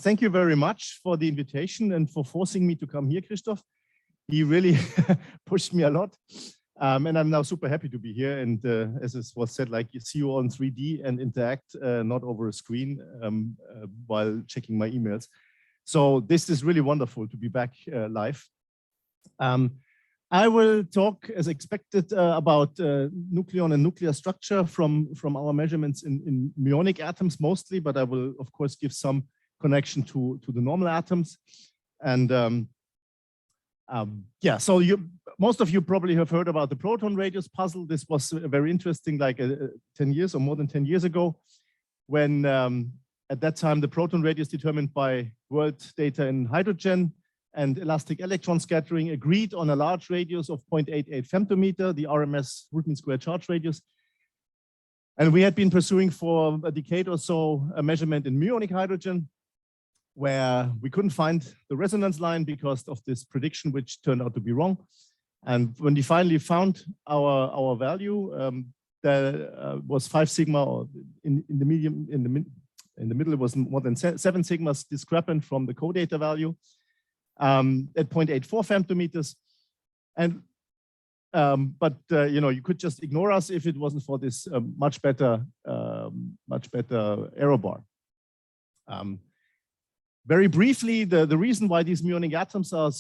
thank you very much for the invitation and for forcing me to come here, Christoph. He really pushed me a lot. And I'm now super happy to be here. And as it was said, like you see you all in 3D and interact, not over a screen while checking my emails. So this is really wonderful to be back live. I will talk, as expected, about nucleon and nuclear structure from our measurements in muonic atoms mostly, but I will, of course, give some connection to the normal atoms. And yeah, so most of you probably have heard about the proton radius puzzle. This was very interesting, like 10 years or more than 10 years ago, when at that time the proton radius determined by world data in hydrogen and elastic electron scattering agreed on a large radius of 0.88 femtometer, the RMS root mean square charge radius. And we had been pursuing for a decade or so a measurement in muonic hydrogen, where we couldn't find the resonance line because of this prediction, which turned out to be wrong. And when we finally found our value, there was 5 sigma, or in the middle it was more than 7 sigmas discrepant from the co-data value. At 0.84 femtometers, and but you know, you could just ignore us if it wasn't for this much better error bar. Very briefly, the reason why these muonic atoms are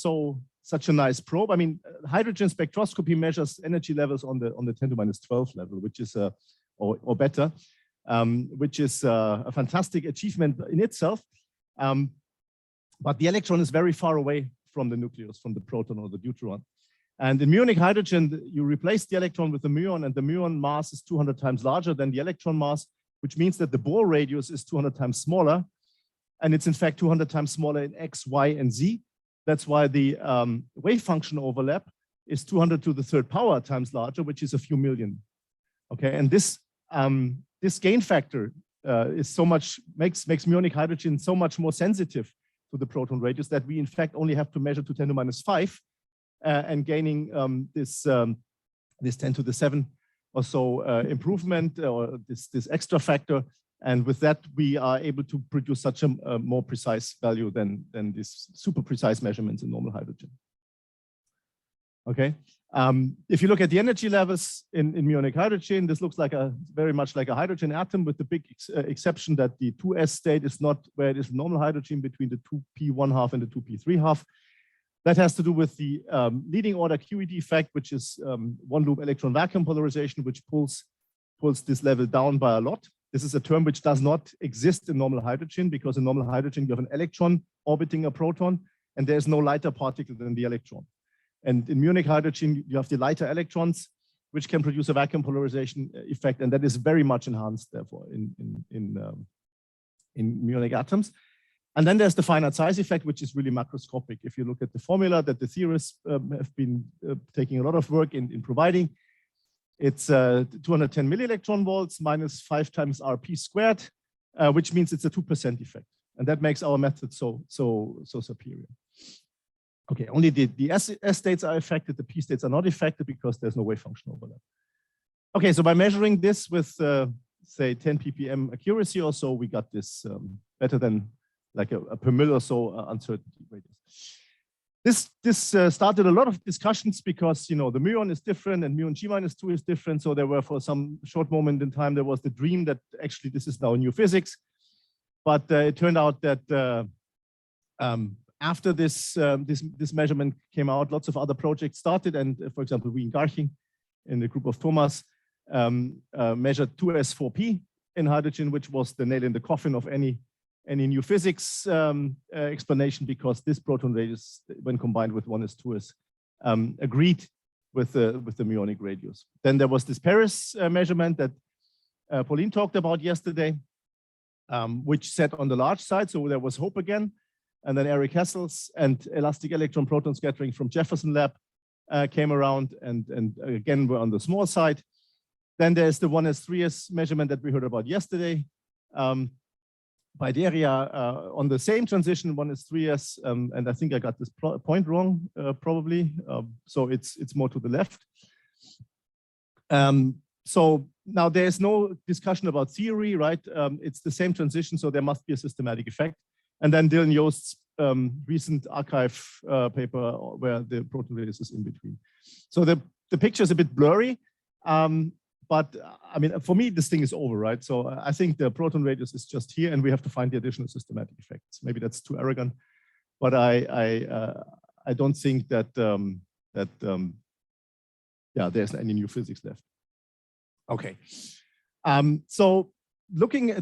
such a nice probe. I mean, hydrogen spectroscopy measures energy levels on the 10⁻⁻12 level, which is or better, which is a fantastic achievement in itself. But the electron is very far away from the nucleus, from the proton or the deuteron. And in muonic hydrogen, you replace the electron with the muon, and the muon mass is 200 times larger than the electron mass, which means that the Bohr radius is 200 times smaller. And it's in fact 200 times smaller in X, Y, and Z. That's why the wave function overlap is 200 to the 3rd power times larger, which is a few million. Okay, and this gain factor is so much, makes muonic hydrogen so much more sensitive to the proton radius that we in fact only have to measure to 10⁻⁵ and gaining this 10 to the 7 or so improvement, or this extra factor. And with that, we are able to produce such a more precise value than these super precise measurements in normal hydrogen. Okay, if you look at the energy levels in muonic hydrogen, this looks like very much like a hydrogen atom, with the big exception that the 2s state is not where it is in normal hydrogen between the 2p1/2 and the 2p3/2. That has to do with the leading order QED effect, which is one loop electron vacuum polarization, which pulls this level down by a lot. This is a term which does not exist in normal hydrogen, because in normal hydrogen you have an electron orbiting a proton, and there is no lighter particle than the electron. And in muonic hydrogen, you have the lighter electrons, which can produce a vacuum polarization effect, and that is very much enhanced, therefore, in muonic atoms. And then there's the finite size effect, which is really macroscopic. If you look at the formula that the theorists have been taking a lot of work in providing, it's 210 millielectron volts minus 5 times RP squared, which means it's a 2% effect, and that makes our method so superior. Okay, only the S states are affected, the P states are not affected because there's no wave function overlap. Okay, so by measuring this with, say, 10 ppm accuracy or so, we got this better than like a per mil or so uncertainty radius. This started a lot of discussions because, you know, the muon is different and muon G-2 is different. So there were, for some short moment in time, there was the dream that actually this is now new physics. But it turned out that after this measurement came out, lots of other projects started, and for example, we in Garching, in the group of Thomas, measured 2s4p in hydrogen, which was the nail in the coffin of any new physics explanation, because this proton radius, when combined with 1s, 2s, agreed with the muonic radius. Then there was this Paris measurement that Pauline talked about yesterday, which set on the large side, so there was hope again. And then Eric Hessel's and elastic electron proton scattering from Jefferson Lab came around, and again were on the small side. Then there's the 1s, 3s measurement that we heard about yesterday by Deria on the same transition, 1s, 3s, and I think I got this point wrong probably. So it's more to the left. So now there's no discussion about theory, right? It's the same transition, so there must be a systematic effect. and then Dylan Yost's recent archive paper where the proton radius is in between. So the picture is a bit blurry, but I mean, for me, this thing is over, right? So I think the proton radius is just here, and we have to find the additional systematic effects. Maybe that's too arrogant, but I don't think that yeah, there's any new physics left. Okay, so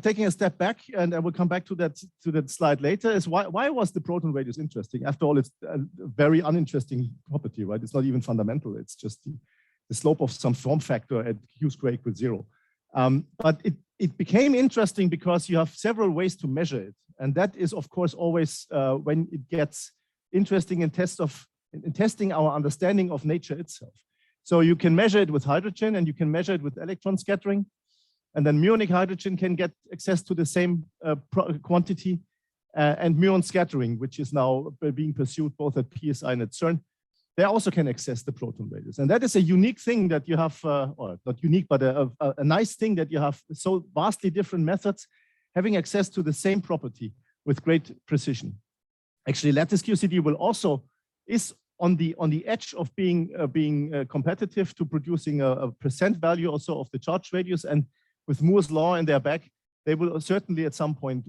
taking a step back, and I will come back to that slide later, is why was the proton radius interesting? After all, it's a very uninteresting property, right? It's not even fundamental. It's just the slope of some form factor at q squared equals 0. But it became interesting because you have several ways to measure it, and that is, of course, always when it gets interesting in testing our understanding of nature itself. So you can measure it with hydrogen, and you can measure it with electron scattering. And then muonic hydrogen can get access to the same quantity, and muon scattering, which is now being pursued both at PSI and at CERN, they also can access the proton radius. And that is a unique thing that you have, or not unique, but a nice thing that you have so vastly different methods having access to the same property with great precision. Actually, lattice QCD is on the edge of being competitive to producing a percent value also of the charge radius, and with Moore's law in their back, they will certainly at some point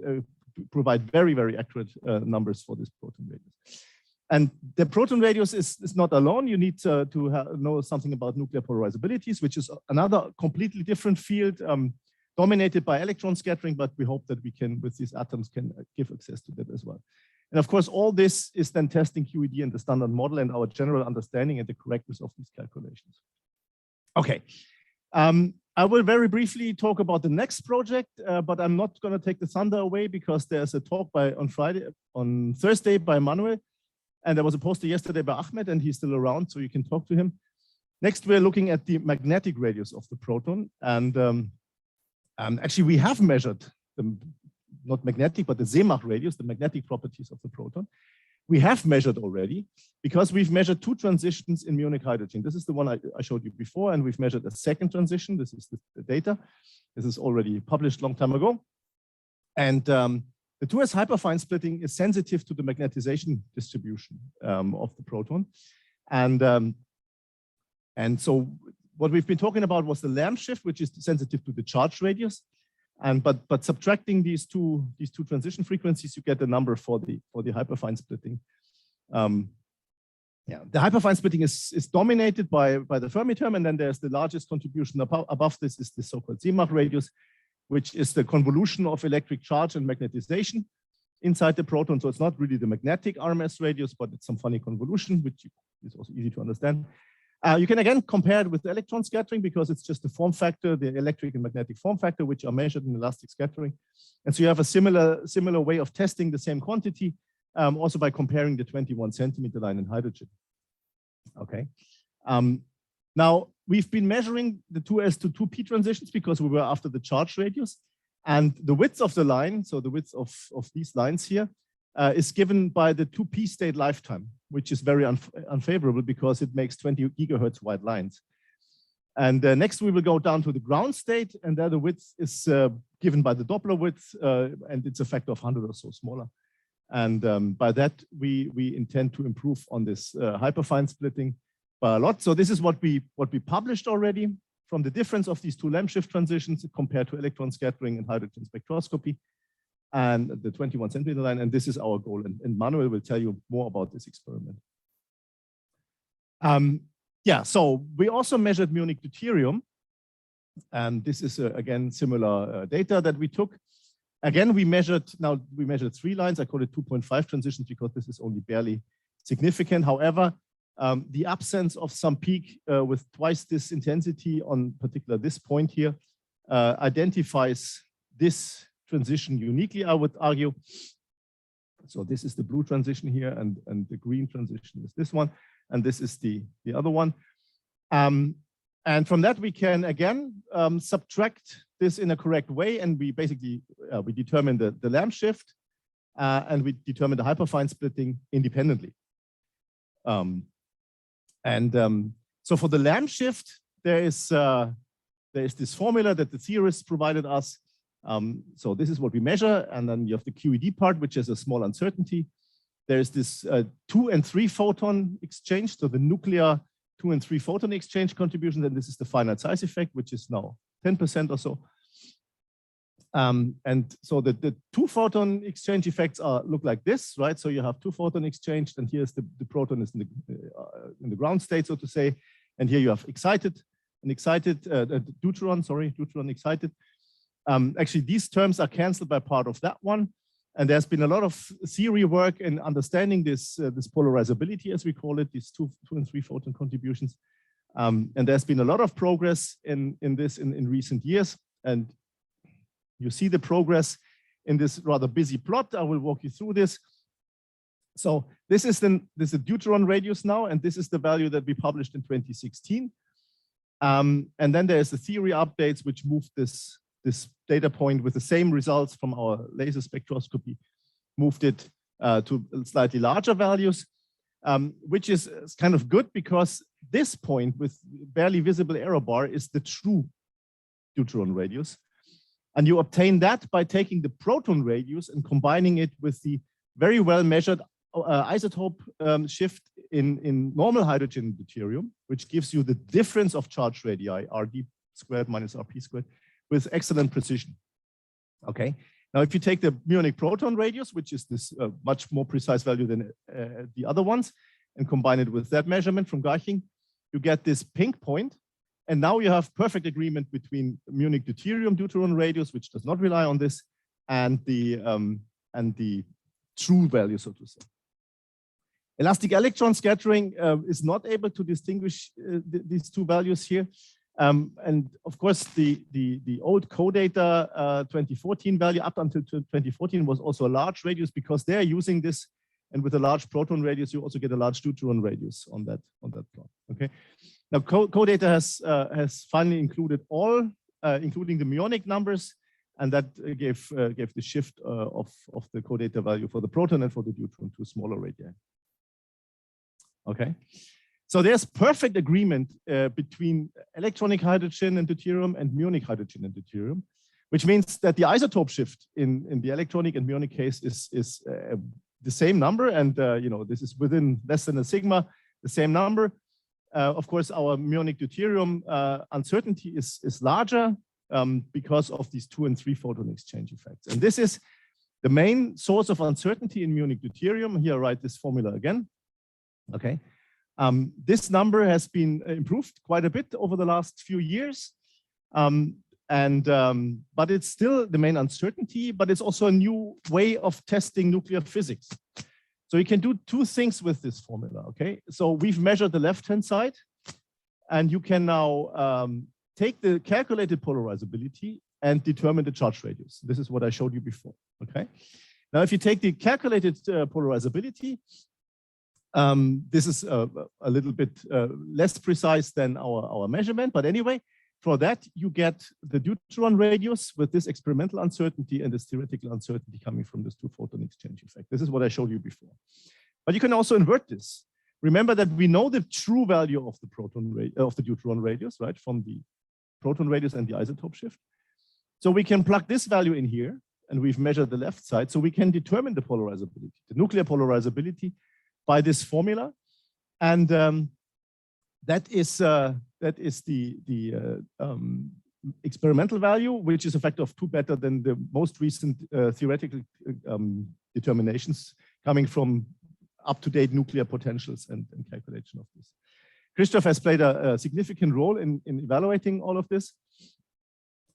provide very, very accurate numbers for this proton radius. And the proton radius is not alone. You need to know something about nuclear polarizabilities, which is another completely different field dominated by electron scattering, but we hope that we can, with these atoms, can give access to that as well. And of course, all this is then testing QED and the standard model and our general understanding and the correctness of these calculations. Okay. I will very briefly talk about the next project, but I'm not going to take the thunder away because there's a talk on Thursday by Manuel, and there was a poster yesterday by Ahmed, and he's still around, so you can talk to him. Next, we're looking at the magnetic radius of the proton, and actually we have measured the not magnetic, but the Zmap radius, the magnetic properties of the proton. We have measured already because we've measured 2 transitions in muonic hydrogen. This is the one I showed you before, and we've measured a second transition. This is the data. This is already published a long time ago. And the 2s hyperfine splitting is sensitive to the magnetization distribution of the proton. And so what we've been talking about was the Lampshift, which is sensitive to the charge radius. But subtracting these two transition frequencies, you get a number for the hyperfine splitting. Yeah, the hyperfine splitting is dominated by the Fermi term, and then there's the largest contribution above this is the so-called Zmap radius, which is the convolution of electric charge and magnetization inside the proton. So it's not really the magnetic RMS radius, but it's some funny convolution, which is also easy to understand. You can again compare it with the electron scattering because it's just the form factor, the electric and magnetic form factor, which are measured in elastic scattering. And so you have a similar way of testing the same quantity, also by comparing the 21 centimeter line in hydrogen. Okay. Now we've been measuring the 2s to 2p transitions because we were after the charge radius, and the width of the line, so the width of these lines here, is given by the 2p state lifetime, which is very unfavorable because it makes 20 gigahertz wide lines. And next we will go down to the ground state, and there the width is given by the Doppler width, and it's a factor of 100 or so smaller. And by that we intend to improve on this hyperfine splitting by a lot. So this is what we published already from the difference of these 2 Lampshift transitions compared to electron scattering and hydrogen spectroscopy, and the 21 centimeter line, and this is our goal. And Manuel will tell you more about this experiment. Yeah, so we also measured muonic deuterium, and this is again similar data that we took. Again, we measured 3 lines. I call it 2.5 transitions because this is only barely significant. However, the absence of some peak with twice this intensity on particular this point here identifies this transition uniquely, I would argue. So this is the blue transition here, and the green transition is this one, and this is the other one. And from that we can again subtract this in a correct way, and we basically we determine the Lampshift, and we determine the hyperfine splitting independently. So for the Lampshift, there is this formula that the theorists provided us. So this is what we measure. And then you have the QED part, which is a small uncertainty. There's this 2 and 3 photon exchange. So the nuclear 2 and 3 photon exchange contribution. And this is the finite size effect, which is now 10% or so. And so the 2 photon exchange effects look like this, right? So you have 2 photon exchanged, and here's the proton is in the ground state, so to say. And here you have deuteron, deuteron excited. Actually, these terms are canceled by part of that one. And there's been a lot of theory work in understanding this polarizability, as we call it, these 2 and 3 photon contributions. And there's been a lot of progress in this in recent years. And you see the progress in this rather busy plot. I will walk you through this. So this is the deuteron radius now, and this is the value that we published in 2016. And then there's the theory updates, which moved this data point with the same results from our laser spectroscopy, moved it to slightly larger values, which is kind of good because this point with barely visible error bar is the true deuteron radius. And you obtain that by taking the proton radius and combining it with the very well measured isotope shift in normal hydrogen and deuterium, which gives you the difference of charge radii, Rd squared minus Rp squared, with excellent precision. Okay. Now, if you take the muonic proton radius, which is this much more precise value than the other ones, and combine it with that measurement from Garching, you get this pink point. And now you have perfect agreement between muonic deuterium deuteron radius, which does not rely on this, and the true value, so to say. Elastic electron scattering is not able to distinguish these two values here. And of course, the old CODATA 2014 value up until 2014 was also a large radius because they're using this. And with a large proton radius, you also get a large deuteron radius on that plot. Okay. Now, CODATA has finally included all, including the muonic numbers, and that gave the shift of the CODATA value for the proton and for the deuteron to smaller radii. Okay, so there's perfect agreement between electronic hydrogen and deuterium and muonic hydrogen and deuterium, which means that the isotope shift in the electronic and muonic case is the same number, and this is within less than a sigma, the same number. Of course, our muonic deuterium uncertainty is larger because of these 2 and 3 photon exchange effects. And this is the main source of uncertainty in muonic deuterium. Here, I write this formula again. Okay. This number has been improved quite a bit over the last few years. But it's still the main uncertainty, but it's also a new way of testing nuclear physics. So you can do 2 things with this formula, okay? So we've measured the left-hand side, and you can now take the calculated polarizability and determine the charge radius. This is what I showed you before, okay? Now, if you take the calculated polarizability, this is a little bit less precise than our measurement, but anyway, for that, you get the deuteron radius with this experimental uncertainty and this theoretical uncertainty coming from this 2 photon exchange effect. This is what I showed you before. But you can also invert this. Remember that we know the true value of the deuteron radius, right, from the proton radius and the isotope shift. So we can plug this value in here, and we've measured the left side, so we can determine the polarizability, the nuclear polarizability, by this formula, and that is the experimental value, which is a factor of 2 better than the most recent theoretical determinations coming from up-to-date nuclear potentials and calculation of this. Christoph has played a significant role in evaluating all of this,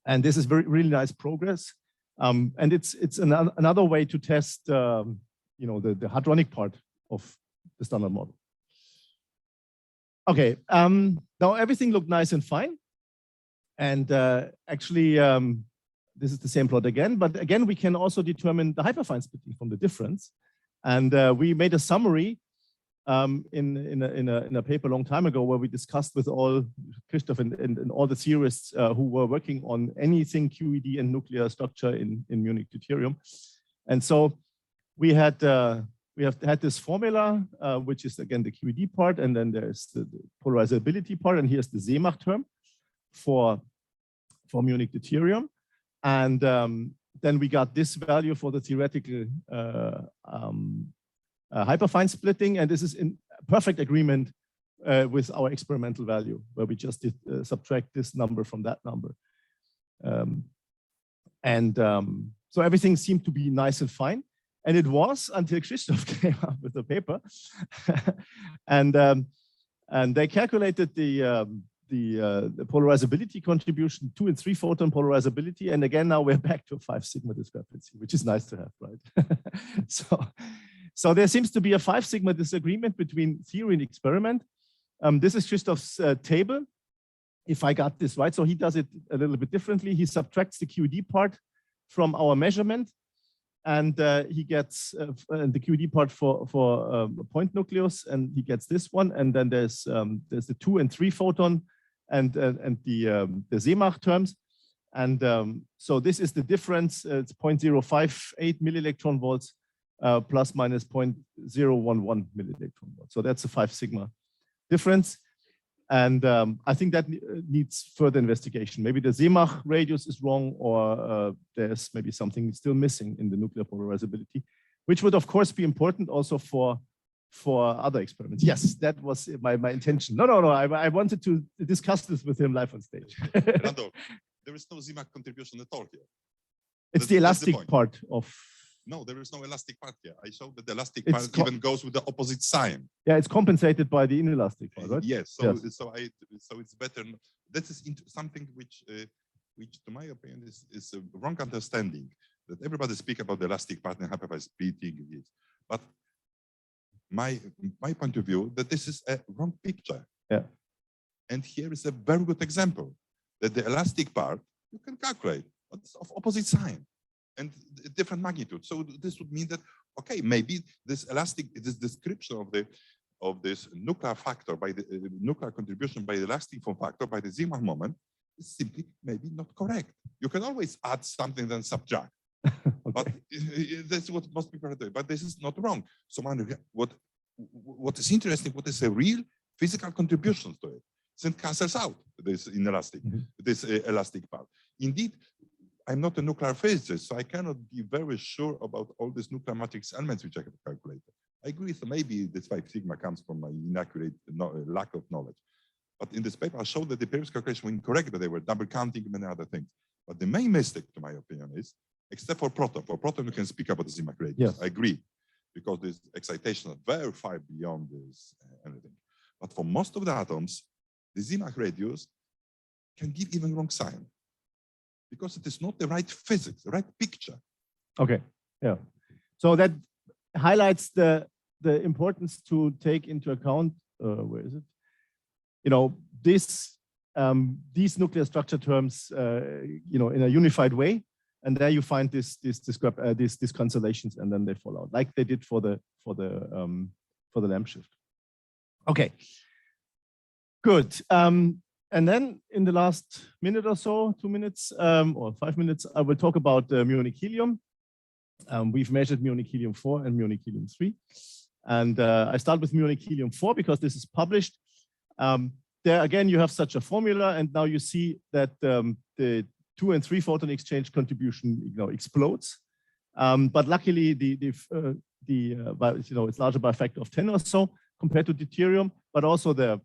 and this is really nice progress. And it's another way to test, the hadronic part of the standard model. Okay, now everything looked nice and fine. And actually, this is the same plot again, but again, we can also determine the hyperfine splitting from the difference. And we made a summary in a paper a long time ago where we discussed with all Christoph and all the theorists who were working on anything QED and nuclear structure in muonic deuterium. And so we have had this formula, which is again the QED part, and then there's the polarizability part, and here's the Zmap term for muonic deuterium. And then we got this value for the theoretical hyperfine splitting, and this is in perfect agreement with our experimental value, where we just did subtract this number from that number. So everything seemed to be nice and fine. And it was until Christoph came up with the paper. And they calculated the polarizability contribution, 2 and 3 photon polarizability. And again, now we're back to a 5 sigma discrepancy, which is nice to have, right? So there seems to be a 5 sigma disagreement between theory and experiment. This is Christoph's table, if I got this right. So he does it a little bit differently. He subtracts the QED part from our measurement, and he gets the QED part for a point nucleus, and he gets this one. And then there's the 2 and 3 photon and the Zmap terms. And so this is the difference. It's 0.058 millielectron volts plus minus 0.011 millielectron volts. So that's a 5 sigma difference. And I think that needs further investigation. Maybe the Zmap radius is wrong, or there's maybe something still missing in the nuclear polarizability, which would of course be important also for other experiments. Yes, that was my intention. No. I wanted to discuss this with him live on stage. Randolf, there is no Zmap contribution at all here. It's the elastic part of. No, there is no elastic part here. I showed that the elastic part even goes with the opposite sign. Yeah, it's compensated by the inelastic part, right? Yes. So it's better. This is something which to my opinion, is a wrong understanding. That everybody speak about the elastic part and hyperfine splitting. But my point of view, that this is a wrong picture. Yeah. And here is a very good example that the elastic part you can calculate, but it's of opposite sign and different magnitude. So this would mean that, okay, maybe this description of this nuclear factor by the nuclear contribution by the elastic form factor by the Zmap moment is simply maybe not correct. You can always add something then subtract. Okay. But that's what must be correct. But this is not wrong. So what is interesting, what is a real physical contribution to it? Then cancels out this inelastic, this elastic part. Indeed, I'm not a nuclear physicist, so I cannot be very sure about all these nuclear matrix elements which I have calculated. I agree, so maybe this 5 sigma comes from my inaccurate lack of knowledge. But in this paper, I showed that the previous calculations were incorrect, but they were double counting many other things. But the main mistake, to my opinion, is, except for Proton, you can speak about the Zmap radius. Yes. I agree, because this excitation is very far beyond this anything. But for most of the atoms, the Zmap radius can give even wrong sign, because it is not the right physics, the right picture. Okay, yeah. So that highlights the importance to take into account, where is it? You know, these nuclear structure terms, you know, in a unified way, and there you find these constellations, and then they fall out, like they did for the Lampshift. Okay, good. And then in the last minute or so, 2 minutes or 5 minutes, I will talk about muonic helium. We've measured muonic helium 4 and muonic helium 3. And I start with muonic helium 4 because this is published. There again, you have such a formula, and now you see that the 2 and 3 photon exchange contribution, you know, explodes. But luckily, it's larger by a factor of 10 or so compared to deuterium, but also the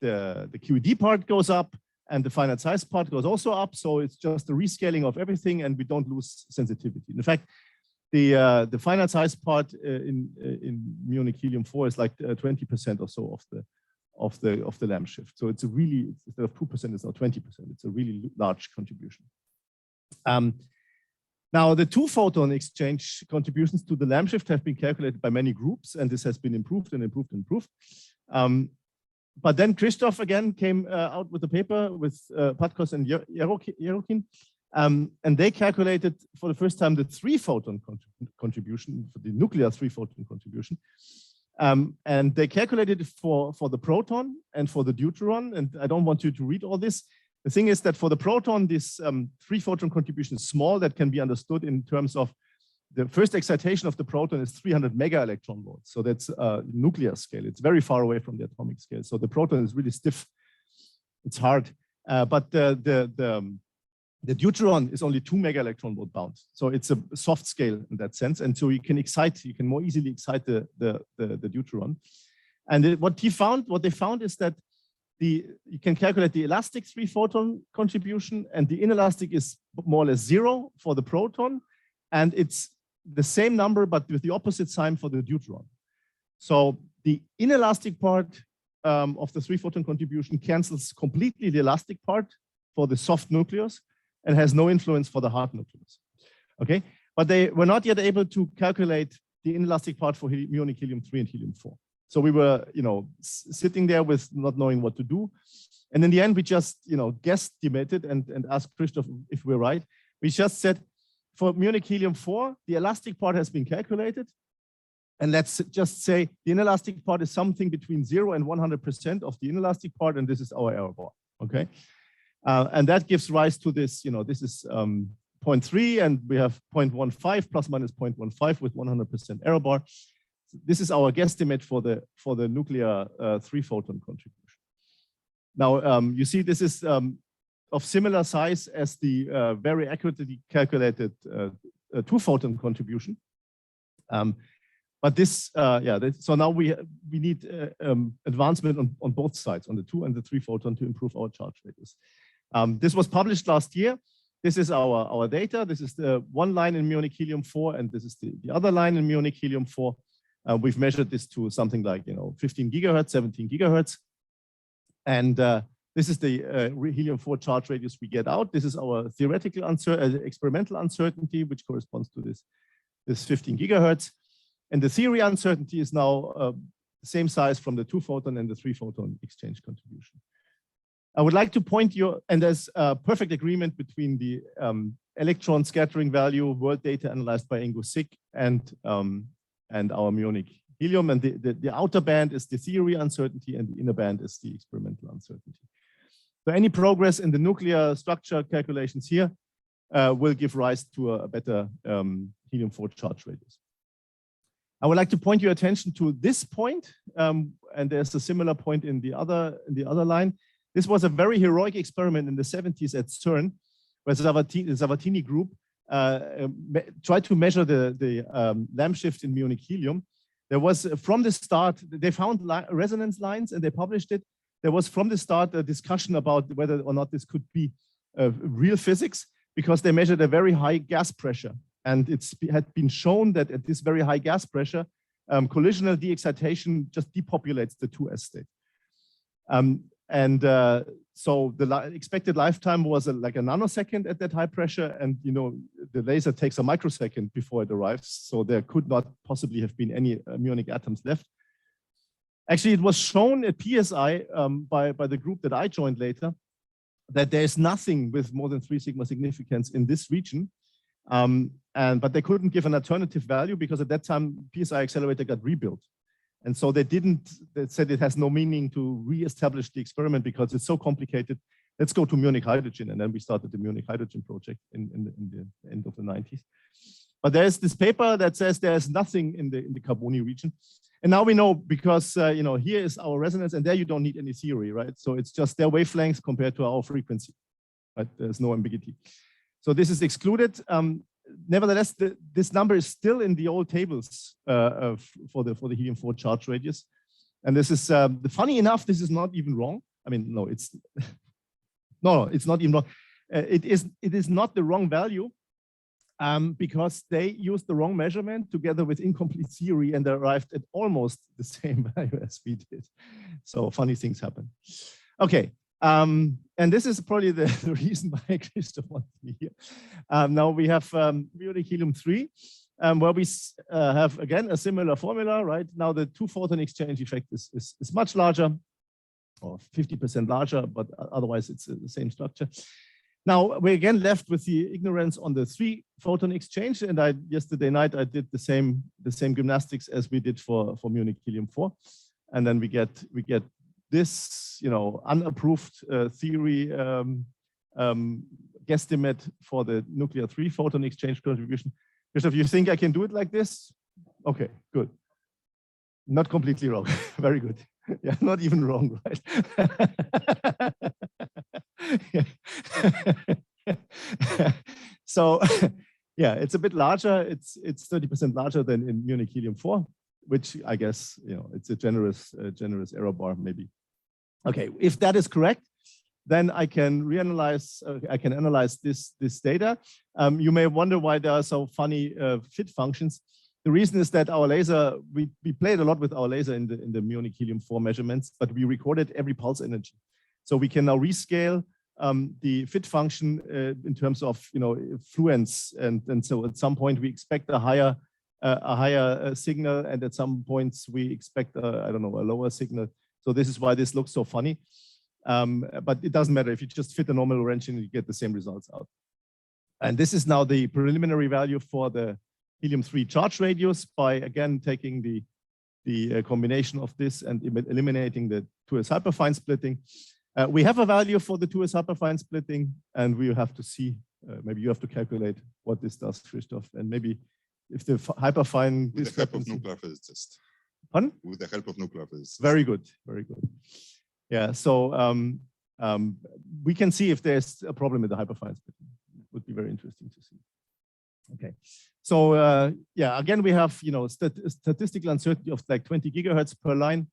QED part goes up and the finite size part goes also up. So it's just a rescaling of everything, and we don't lose sensitivity. In fact, the finite size part in muonic helium 4 is like 20% or so of the Lampshift. So it's a really, instead of 2%, it's now 20%. It's a really large contribution. Now the 2 photon exchange contributions to the Lampshift have been calculated by many groups, and this has been improved and improved and improved. But then Christoph again came out with a paper with Patkos and Yerokin, and they calculated for the first time the 3 photon contribution, for the nuclear 3 photon contribution. And they calculated it for the Proton and for the Deuteron. And I don't want you to read all this. The thing is that for the Proton, this 3 photon contribution is small. That can be understood in terms of the first excitation of the Proton is 300 mega electron volts. So that's nuclear scale. It's very far away from the atomic scale. So the Proton is really stiff. It's hard. But the The deuteron is only 2 mega electron volt bound, so it's a soft scale in that sense, and so you can more easily excite the deuteron. And what they found is that you can calculate the elastic 3-photon contribution, and the inelastic is more or less 0 for the proton, and it's the same number but with the opposite sign for the deuteron. So the inelastic part of the 3-photon contribution cancels completely the elastic part for the soft nucleus and has no influence for the hard nucleus. Okay, but they were not yet able to calculate the inelastic part for muonic helium-3 and helium-4. So we were, sitting there with not knowing what to do. And in the end, we just, guesstimated and asked Christoph if we're right. We just said, for muonic helium-4, the elastic part has been calculated. And let's just say the inelastic part is something between 0 and 100% of the inelastic part, and this is our error bar, okay? And that gives rise to this, this is 0.3, and we have 0.15 plus minus 0.15 with 100% error bar. This is our guesstimate for the nuclear 3-photon contribution. Now, you see this is of similar size as the very accurately calculated 2-photon contribution. But this, so now we need advancement on both sides, on the 2 and the 3-photon, to improve our charge radius. This was published last year. This is our data. This is the one line in muonic helium-4, and this is the other line in muonic helium-4. We've measured this to something like 15 gigahertz, 17 gigahertz, and this is the helium-4 charge radius we get out. This is our theoretical experimental uncertainty, which corresponds to this 15 gigahertz. And the theory uncertainty is now the same size from the 2-photon and the 3-photon exchange contribution. I would like to point you, and there's a perfect agreement between the electron scattering value, world data analyzed by Ingo Sick, and our muonic helium. And the outer band is the theory uncertainty, and the inner band is the experimental uncertainty. So any progress in the nuclear structure calculations here will give rise to a better helium-4 charge radius. I would like to point your attention to this point, and there's a similar point in the other line. This was a very heroic experiment in the 70s at CERN, where the Savatini group tried to measure the Lampshift in muonic helium. There was, from the start, they found resonance lines and they published it. There was from the start a discussion about whether or not this could be real physics, because they measured a very high gas pressure. And it had been shown that at this very high gas pressure, collisional de-excitation just depopulates the 2s state. So the expected lifetime was like a nanosecond at that high pressure, and the laser takes a microsecond before it arrives, so there could not possibly have been any muonic atoms left. Actually, it was shown at PSI by the group that I joined later that there is nothing with more than 3 sigma significance in this region, but they couldn't give an alternative value because at that time PSI accelerator got rebuilt. And so they said it has no meaning to re-establish the experiment because it's so complicated. Let's go to muonic hydrogen. And then we started the muonic hydrogen project in the end of the 90s. But there's this paper that says there's nothing in the Carboni region. And now we know because, here is our resonance, and there you don't need any theory, right? So it's just their wavelengths compared to our frequency, right? There's no ambiguity. So this is excluded. Nevertheless, this number is still in the old tables for the helium-4 charge radius, and this is funny enough. This is not even wrong. I mean, no, it's not even wrong. It is not the wrong value because they used the wrong measurement together with incomplete theory, and they arrived at almost the same value as we did. So funny things happen. Okay. And this is probably the reason why Christoph wants me here. Now we have muonic helium-3, where we have, again, a similar formula, right? Now the 2-photon exchange effect is much larger, or 50% larger, but otherwise it's the same structure. Now we're again left with the ignorance on the 3-photon exchange, and yesterday night I did the same gymnastics as we did for muonic helium-4, and then we get this, unapproved theory guesstimate for the nuclear 3-photon exchange contribution. Christoph, you think I can do it like this? Okay, good. Not completely wrong. Very good. Yeah, not even wrong, right? So yeah, it's a bit larger. It's 30% larger than in Munich helium-4, which I guess, you know, it's a generous error bar maybe. Okay, if that is correct, then I can reanalyze. I can analyze this data. You may wonder why there are so funny fit functions. The reason is that our laser, we played a lot with our laser in the Munich helium-4 measurements, but we recorded every pulse energy. So we can now rescale the fit function in terms of, you know, fluence, and so at some point we expect a higher signal, and at some points we expect I don't know, a lower signal. So this is why this looks so funny. But it doesn't matter if you just fit a normal wrench and you get the same results out. And this is now the preliminary value for the helium-3 charge radius by again taking the combination of this and eliminating the 2s hyperfine splitting. We have a value for the 2s hyperfine splitting, and we have to see. Maybe you have to calculate what this does, Christoph, and maybe if the hyperfine. With the help of nuclear physicists. Pardon? With the help of nuclear physicists. Very good, very good. Yeah, so we can see if there's a problem with the hyperfine splitting. It would be very interesting to see. Okay, so yeah, again, we have, you know, statistical uncertainty of like 20 gigahertz per line,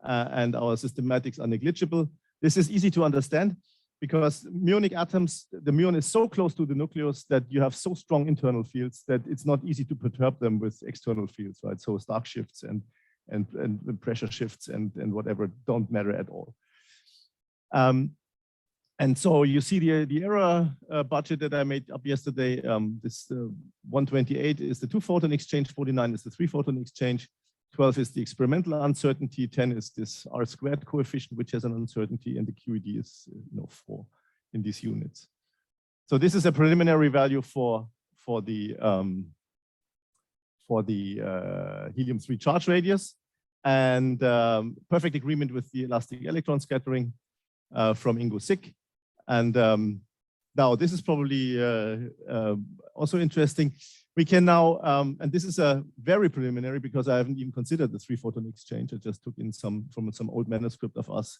and our systematics are negligible. This is easy to understand because muonic atoms, the muon is so close to the nucleus that you have so strong internal fields that it's not easy to perturb them with external fields, right? So Stark shifts and pressure shifts and whatever don't matter at all. And so you see the error budget that I made up yesterday. This 128 is the 2-photon exchange, 49 is the 3-photon exchange, 12 is the experimental uncertainty, 10 is this R² coefficient, which has an uncertainty, and the QED is 4 in these units. So this is a preliminary value for the helium-3 charge radius, and perfect agreement with the elastic electron scattering from Ingo Sick. And now this is probably also interesting. We can now, and this is a very preliminary because I haven't even considered the 3-photon exchange. I just took in from some old manuscript of us.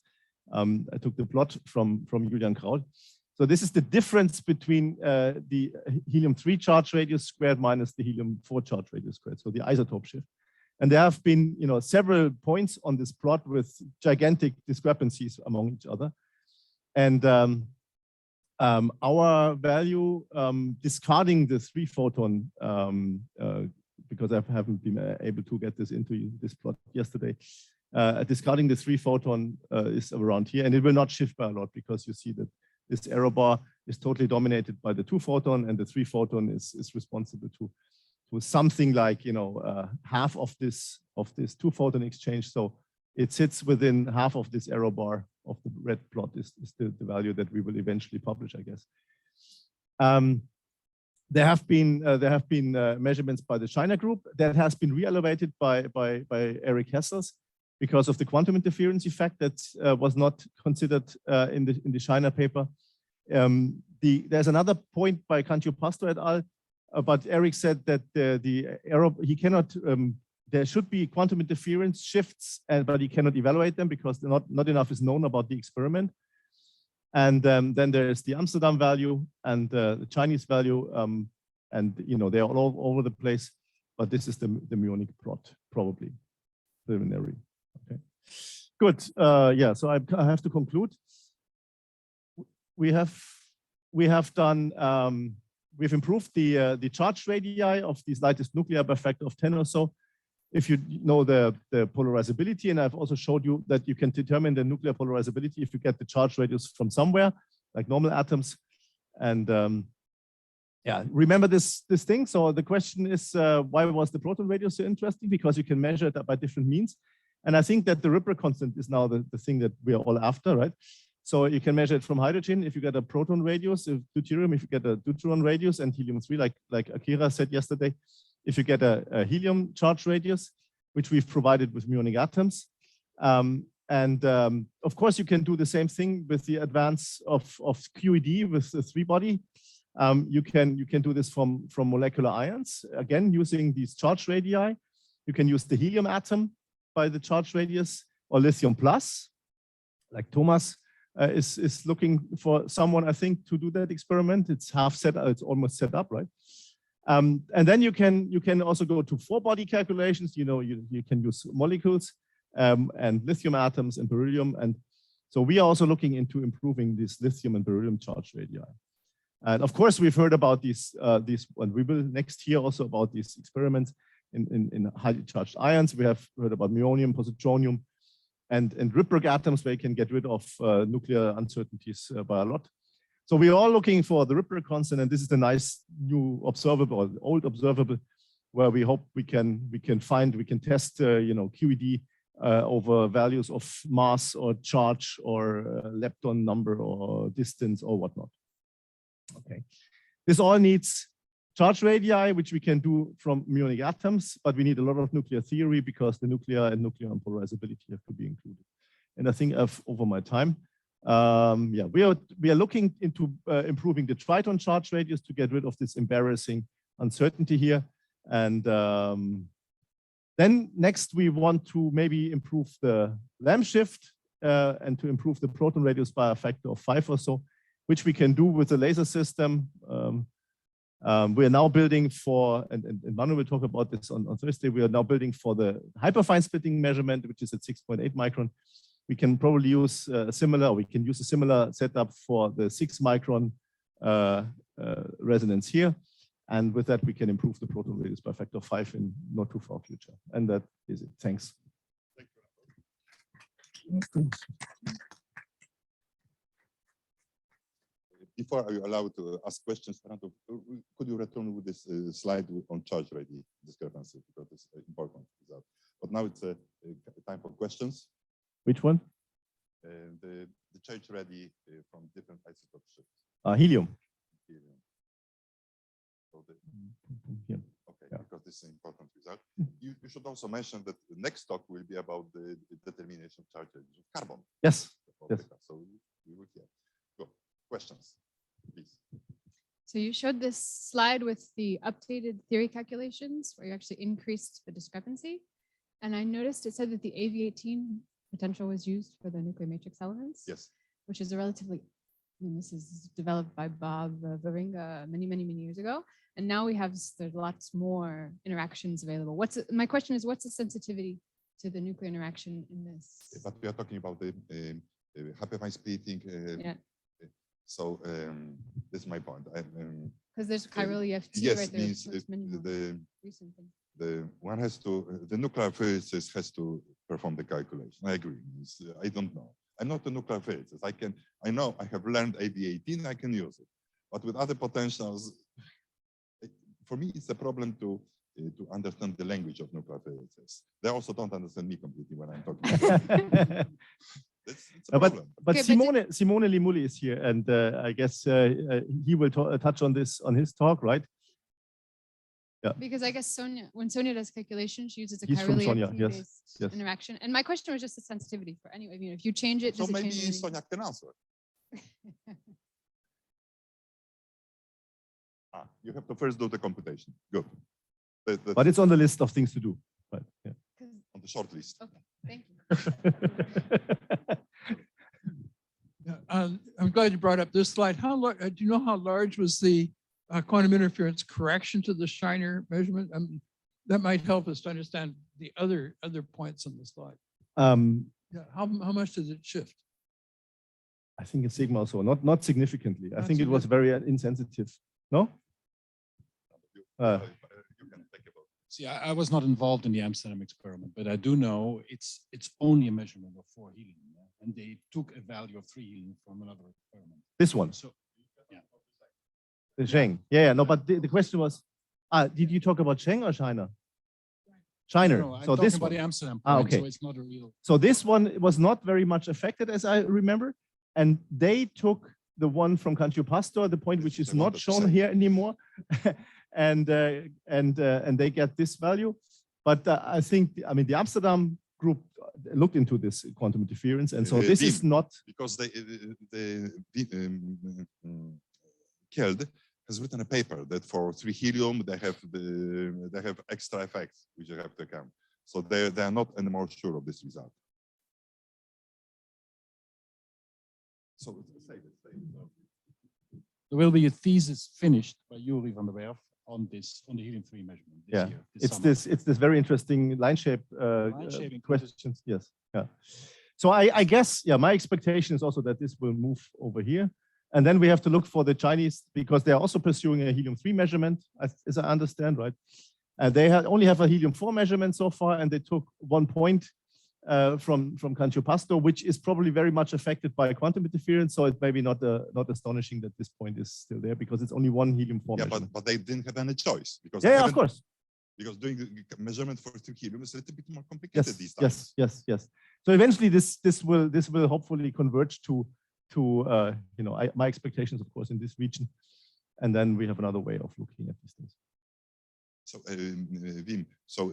I took the plot from Julian Kraut. So this is the difference between the helium-3 charge radius squared minus the helium-4 charge radius squared, so the isotope shift. And there have been, you know, several points on this plot with gigantic discrepancies among each other. And our value, discarding the 3-photon, because I haven't been able to get this into this plot yesterday, discarding the 3-photon is around here, and it will not shift by a lot because you see that this error bar is totally dominated by the 2-photon, and the 3-photon is responsible to something like, you know, half of this 2-photon exchange. So it sits within half of this error bar of the red plot is the value that we will eventually publish, I guess. There have been measurements by the China group that has been re-elevated by Eric Hessels because of the quantum interference effect that was not considered in the China paper. There's another point by Cantio-Pastor et al. But Eric said that the error, he cannot. There should be quantum interference shifts, but he cannot evaluate them because not enough is known about the experiment. And then there is the Amsterdam value and the Chinese value, and you know they're all over the place. But this is the muonic plot, probably preliminary. Okay, good. Yeah, so I have to conclude. We have done. We've improved the charge radii of these lightest nuclei by a factor of 10 or so. If you know the polarizability, and I've also showed you that you can determine the nuclear polarizability if you get the charge radius from somewhere, like normal atoms. And yeah, remember this thing. So the question is, why was the proton radius so interesting? Because you can measure it by different means. And I think that the Ripper constant is now the thing that we are all after, right? So you can measure it from hydrogen if you get a proton radius, deuterium if you get a deuteron radius, and helium-3 like Akira said yesterday, if you get a helium charge radius, which we've provided with muonic atoms. Of course, you can do the same thing with the advance of QED with the 3-body. You can do this from molecular ions, again, using these charge radii. You can use the helium atom by the charge radius, or lithium plus, like Thomas is looking for someone, I think, to do that experiment. It's half set, it's almost set up, right? And then you can also go to 4-body calculations. You know, you can use molecules and lithium atoms and beryllium. And so we are also looking into improving this lithium and beryllium charge radii. And of course, we've heard about these, and we will next year also about these experiments in highly charged ions. We have heard about muonium, positronium, and Rydberg atoms, where you can get rid of nuclear uncertainties by a lot. So we are all looking for the Rydberg constant, and this is the nice new observable, or old observable, where we hope we can test you know, QED over values of mass or charge or lepton number or distance or whatnot. Okay, this all needs charge radii, which we can do from muonic atoms, but we need a lot of nuclear theory because the nuclear and nucleon polarizability have to be included. And I think I've over my time. Yeah, we are looking into improving the Triton charge radius to get rid of this embarrassing uncertainty here. And then next we want to maybe improve the Lampshift and to improve the proton radius by a factor of 5 or so, which we can do with the laser system. We are now building for, and Manu will talk about this on Thursday, we are now building for the hyperfine splitting measurement, which is at 6.8 micron. We can probably use a similar setup for the 6 micron resonance here. And with that, we can improve the proton radius by a factor of 5 in not too far future. And that is it. Thanks. Thank you. Before I allow to ask questions, could you return with this slide on charge radii discrepancy, because it's important. But now it's time for questions. Which one? The charge radii from different isotope shifts. Helium. Helium. So okay, yeah. Because this is an important result. You should also mention that the next talk will be about the determination of charge radius of carbon. Yes. Yes. So we will hear. Go. Questions, please. So you showed this slide with the updated theory calculations where you actually increased the discrepancy. And I noticed it said that the AV18 potential was used for the nuclear matrix elements. Yes. Which is a relatively, I mean, this is developed by Bob Varinga many years ago. And now there's lots more interactions available. My question is, what's the sensitivity to the nuclear interaction in this? But we are talking about the hyperfine splitting. Yeah. So this is my point. Because there's chiral EFT yes, right there. means the one has to, the nuclear physicist has to perform the calculation. I agree. I don't know. I'm not a nuclear physicist. I know I have learned AV18, I can use it. But with other potentials, for me, it's a problem to understand the language of nuclear physicists. They also don't understand me completely when I'm talking. It's a problem. But okay, Simone Limulli is here, and I guess he will touch on this on his talk, right? Yeah. Because I guess when Sonia does calculation, she uses a He's from Sonia, chiral yes. interaction. And my question was just the sensitivity for any, if you change it, so maybe change Sonia can answer. You have to first do the computation. Good. But it's on the list of things to do. Right. Yeah. On the short list. Okay, thank you. Yeah, I'm glad you brought up this slide. Do you know how large was the quantum interference correction to the Shiner measurement? That might help us to understand the other points on the slide. Yeah, how much does it shift? I think it's sigma also, not significantly. I think it was very insensitive. No? You can think about it. See, I was not involved in the Amsterdam experiment, but I do know it's only a measurement of 4 helium, and they took a value of 3 helium from another experiment. This one. So, yeah. The Zheng. Yeah, no, but the question was, did you talk about Zheng or Shiner? Shiner. No, I'm so this about one. the Amsterdam point, okay. So it's not a real. So this one was not very much affected, as I remember, and they took the one from Cantu Pastor, the point which is not shown here anymore, and they get this value. But I think, I mean, the Amsterdam group looked into this quantum interference, and so this is not because Kjeld has written a paper that for 3 helium they have extra effects which you have to account. So they are not anymore sure of this result. So say it. There will be a thesis finished by Yuri van der Werf on this, on the helium-3 measurement this year. It's this very interesting line shape shaping questions. Yes, yeah. So I guess, yeah, my expectation is also that this will move over here. And then we have to look for the Chinese, because they're also pursuing a helium-3 measurement, as I understand, right? They only have a helium-4 measurement so far, and they took 1 point from Canciopasto, which is probably very much affected by quantum interference. So it's maybe not astonishing that this point is still there, because it's only one helium-4 measurement. But they didn't have any choice. Because yeah, of course. Because doing the measurement for 2 helium is a little bit more complicated these times. Yes. So eventually this will hopefully converge to you know, my expectations, of course, in this region. And then we have another way of looking at these things. So Wim, so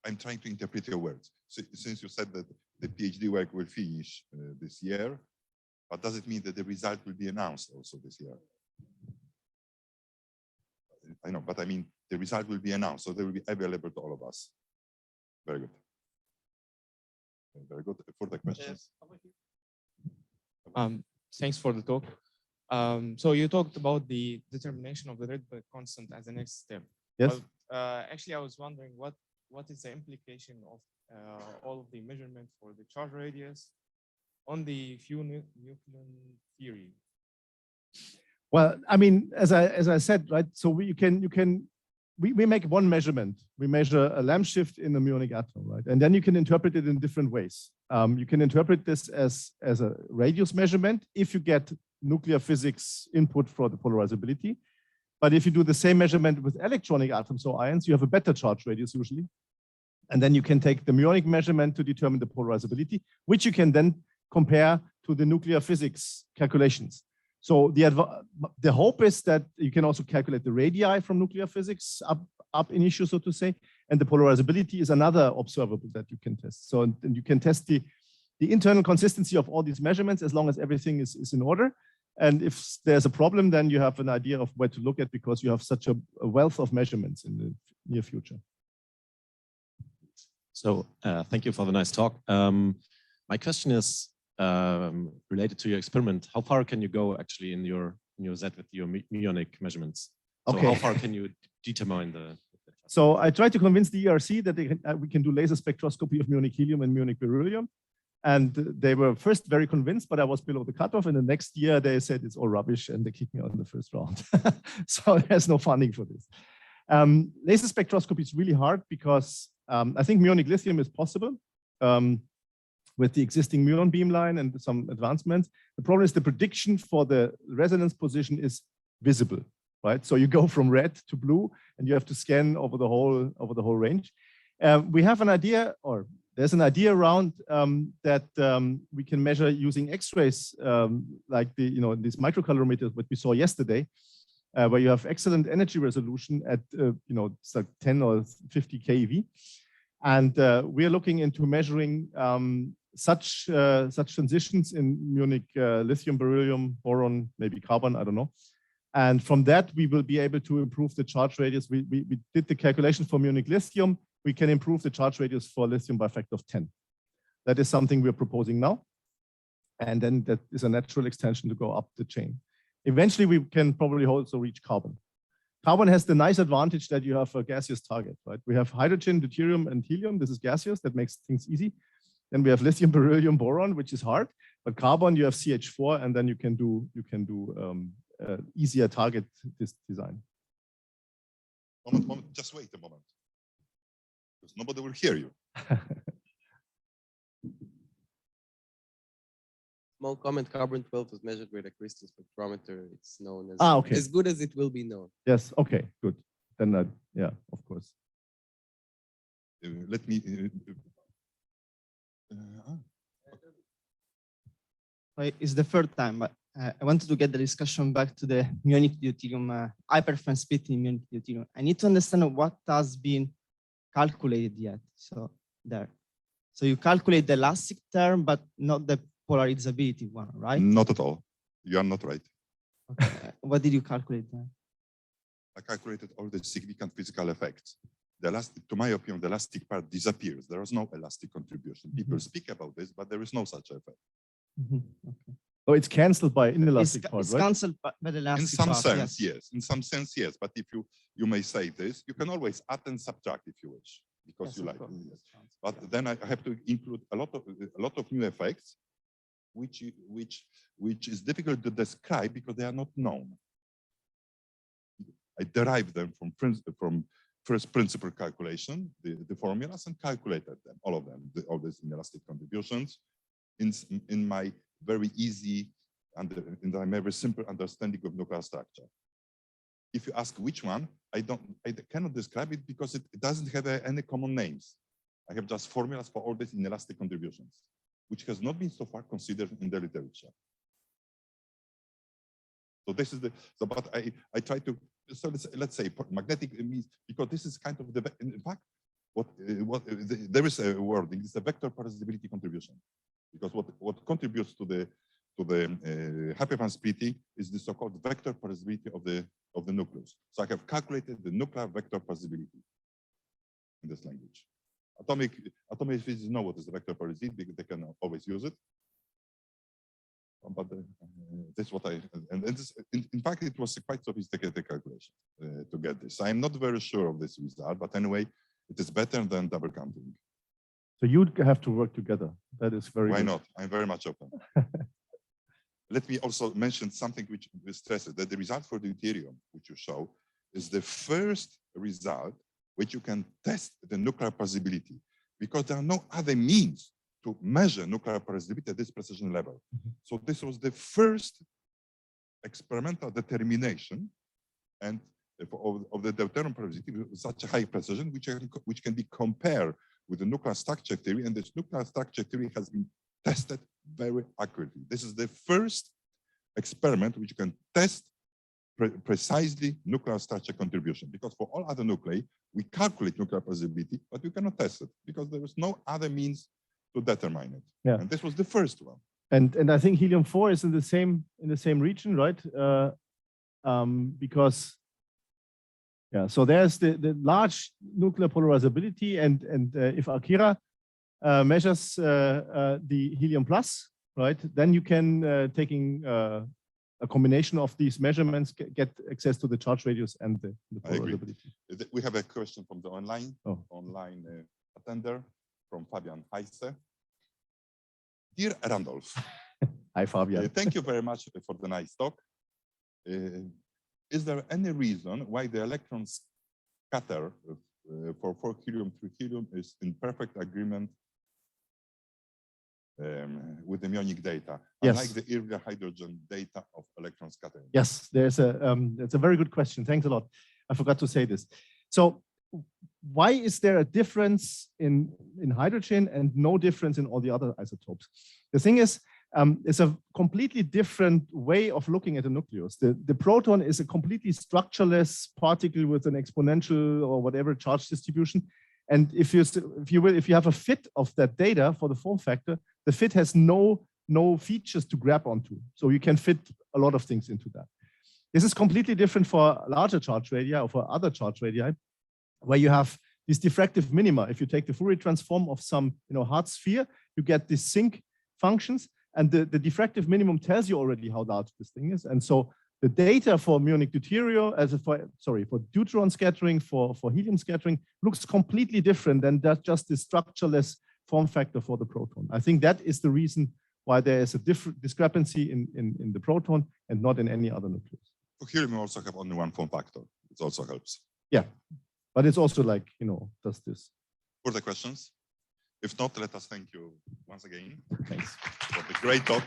I'm trying to interpret your words. So, since you said that the PhD work will finish this year, but does it mean that the result will be announced also this year? I know, but I mean, the result will be announced, so they will be available to all of us. Very good. Very good. Further questions? Thanks for the talk. So you talked about the determination of the Rydberg constant as the next step. Yes. But, actually, I was wondering what is the implication of all of the measurement for the charge radius on the few nucleon theory? Well, I mean, as I said, right. So we make one measurement. We measure a Lampshift in a muonic atom, right? And then you can interpret it in different ways. You can interpret this as a radius measurement if you get nuclear physics input for the polarizability. But if you do the same measurement with electronic atoms or ions, you have a better charge radius usually. And then you can take the muonic measurement to determine the polarizability, which you can then compare to the nuclear physics calculations. So the hope is that you can also calculate the radii from nuclear physics up initio, so to say, and the polarizability is another observable that you can test. So and you can test the internal consistency of all these measurements as long as everything is in order. And if there's a problem, then you have an idea of where to look at, because you have such a wealth of measurements in the near future. So thank you for the nice talk. My question is related to your experiment. How far can you go actually in your Z with your muonic measurements? So okay. How far can you determine the? So I tried to convince the ERC that we can do laser spectroscopy of muonic helium and muonic beryllium. And they were first very convinced, but I was below the cutoff. And the next year they said it's all rubbish and they kicked me out in the first round. So there's no funding for this. Laser spectroscopy is really hard because I think muonic lithium is possible with the existing muon beamline and some advancements. The problem is the prediction for the resonance position is visible, right? So you go from red to blue and you have to scan over the whole range. We have an idea, or there's an idea around that we can measure using X-rays, like these microcalorimeters that we saw yesterday, where you have excellent energy resolution at it's like 10 or 50 keV, and we are looking into measuring such transitions in muonic lithium, beryllium, boron, maybe carbon, I don't know. And from that, we will be able to improve the charge radius. We did the calculation for muonic lithium. We can improve the charge radius for lithium by a factor of 10. That is something we're proposing now. And then that is a natural extension to go up the chain. Eventually, we can probably also reach carbon. Carbon has the nice advantage that you have a gaseous target, right? We have hydrogen, deuterium, and helium. This is gaseous. That makes things easy. Then we have lithium, beryllium, boron, which is hard. But carbon, you have CH4, and then you can do easier target this design. Moment, just wait a moment, because nobody will hear you. Small comment: carbon-12 was measured with a crystal spectrometer. It's known as okay. as good as it will be known. Yes. Okay. Good. Then yeah, of course. Let me. It's the third time, but I wanted to get the discussion back to the muonic deuterium, hyperfine split in muonic deuterium. I need to understand what has been calculated yet. So you calculate the elastic term, but not the polarizability one, right? Not at all. You are not right. Okay. What did you calculate then? I calculated all the significant physical effects. To my opinion, the elastic part disappears. There is no elastic contribution. People speak about this, but there is no such effect. Okay. Oh, it's cancelled by inelastic part, It's right? cancelled by the In elastic some part, sense, yes. In some sense, yes. But if you may say this, you can always add and subtract if you wish, because Yes, you of like. course. Yes. But then I have to include a lot of new effects, which is difficult to describe because they are not known. I derive them from first principle calculation, the formulas, and calculated them, all of them, all these inelastic contributions, in my very easy and in my very simple understanding of nuclear structure. If you ask which one, I cannot describe it because it doesn't have any common names. I have just formulas for all these inelastic contributions, which has not been so far considered in the literature. So this is but I try to, so let's say magnetic means, because this is kind of in fact, there is a wording, it's a vector polarizability contribution, because what contributes to the Happy-Fan splitting is the so-called vector polarizability of the nucleus. So I have calculated the nuclear vector polarizability in this language. Atomic physicists know what is the vector polarizability because they can always use it. But this is what and this, in fact, it was a quite sophisticated calculation to get this. I'm not very sure of this result, but anyway, it is better than double counting. So you have to work together. That is very Why good. not? I'm very much open. Let me also mention something which stresses that the result for the deuterium, which you show, is the first result which you can test the nuclear polarizability, because there are no other means to measure nuclear polarizability at this precision level. So this was the first experimental determination and of the deuterium polarizability with such a high precision, which can be compared with the nuclear structure theory, and this nuclear structure theory has been tested very accurately. This is the first experiment which can test precisely nuclear structure contribution, because for all other nuclei, we calculate nuclear polarizability, but we cannot test it because there is no other means to determine it. Yeah. And this was the first one. And I think helium-4 is in the same region, right? Because yeah, so there's the large nuclear polarizability, and if Akira measures the helium plus, right, then you can taking a combination of these measurements get access to the charge radius and the polarizability. We have a question from the online attender from Fabian Heise. Dear Randolf, hi Fabian. Thank you very much for the nice talk. Is there any reason why the electron scatter for 4 helium 3 helium is in perfect agreement with the muonic data, unlike the earlier hydrogen data of electron scattering? Yes, there's it's a very good question. Thanks a lot. I forgot to say this. So why is there a difference in hydrogen and no difference in all the other isotopes? The thing is, it's a completely different way of looking at the nucleus. The proton is a completely structureless particle with an exponential or whatever charge distribution. And if you have a fit of that data for the form factor, the fit has no features to grab onto. So you can fit a lot of things into that. This is completely different for larger charge radii or for other charge radii, where you have these diffractive minima. If you take the Fourier transform of some hard sphere, you get these sync functions, and the diffractive minimum tells you already how large this thing is. And so the data for muonic deuterium, for deuteron scattering, for helium scattering, looks completely different than just the structureless form factor for the proton. I think that is the reason why there is a different discrepancy in the proton and not in any other nucleus. For helium, we also have only one form factor. It also helps. Yeah, but it's also like, does this. Further questions? If not, let us thank you once again. Thanks. For the great talk.